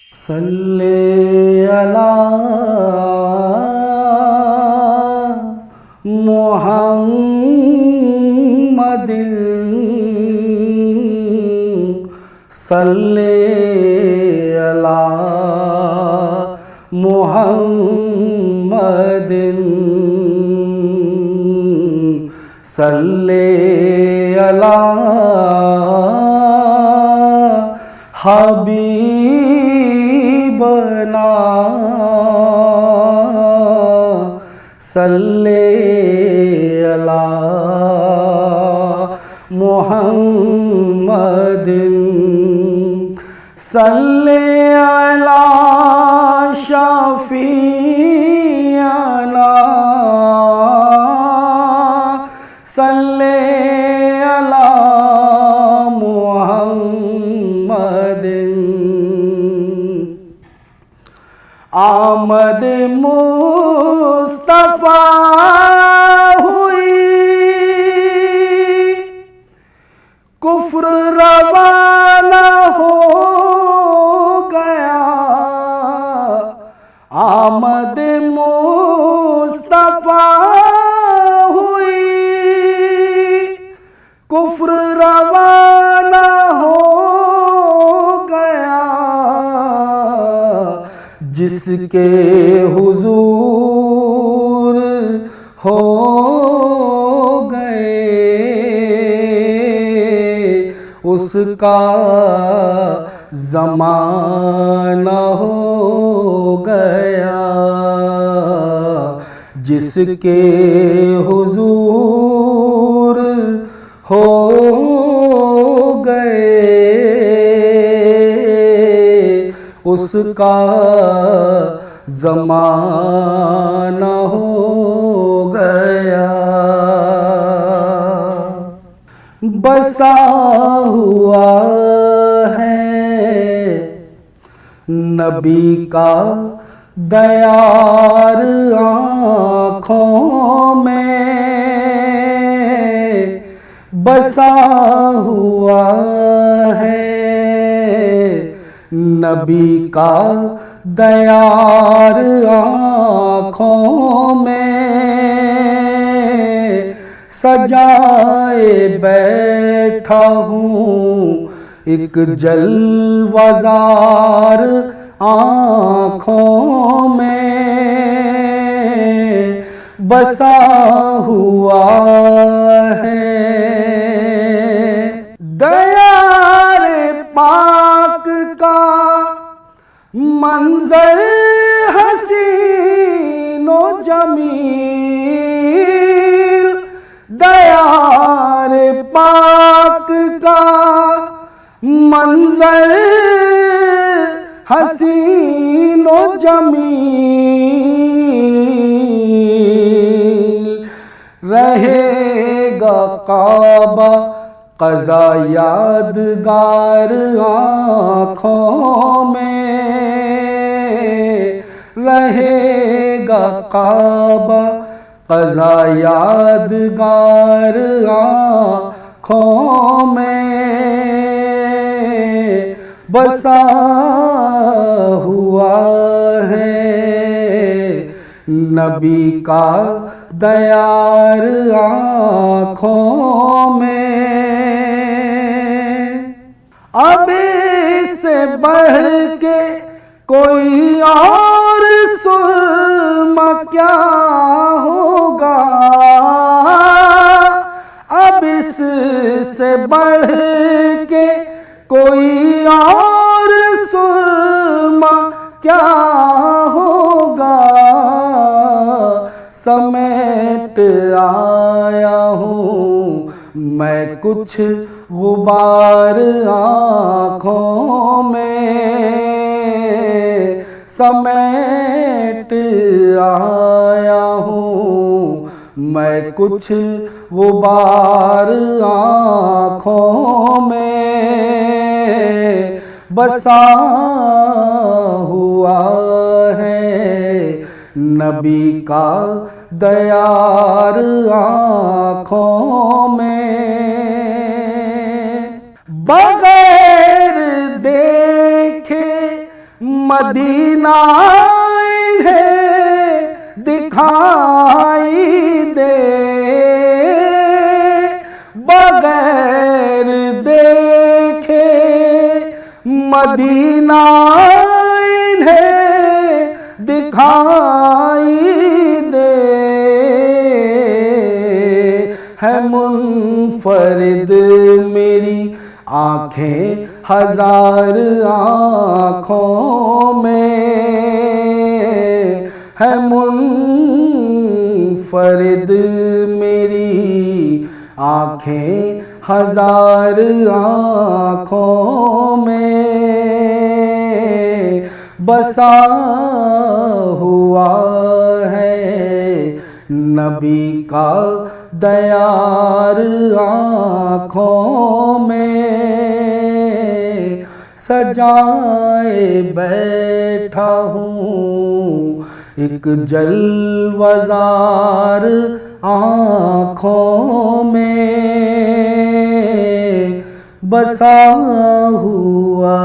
सल्ले अला मुहम्मदिन सल्ले अला मुहम्मदिन सल्ले अला हबीबना सल्ले अला मुहम्मदिन सल्ले अला शफीअना सल्ले अला मुहम्मदिन आमद मुस्तफा हुई कुफ्र रवाना हो गया। आमद मुस्तफा हुई कुफ्र रवाना हो गया। जिसके हुजूर हो गए उसका ज़माना हो गया। जिसके हुजूर हो गए उसका ज़माना हो गया। बसा हुआ है नबी का दयार आँखों में। बसा हुआ है नबी का दयार आँखों में। सजाए बैठा हूँ एक जलवाज़ार आँखों में। बसा हुआ है दयार पाक का मंजर हसीनो जमील। दयार पाक का मंजर हसीनो जमील। रहेगा काबा क़ज़ा यादगार आँखों में। रहेगा काबा क़ज़ा यादगार आँखों में। बसा हुआ है नबी का दयार आँखों में। अब इससे बढ़ के कोई और सुरमा क्या होगा। अब इससे बढ़ के कोई और सुरमा क्या होगा। समेट आया हूँ मैं कुछ गुबार आँखों में। समेट आया हूँ मैं कुछ गुबार आँखों में। बसा हुआ है नबी का दयार आँखों में। बगैर देखे मदीना इन्हें दिखाई दे, बगैर देखे मदीना इन्हें दिखाई दे। है मुनफरिद मेरी आँखें हजार आँखों में, है मुनफरिद मेरी आँखें हजार आँखों में। बसा हुआ है नबी का दयार आँखों में, सजाए बैठा हूँ एक जलवज़ार आँखों में। बसा हुआ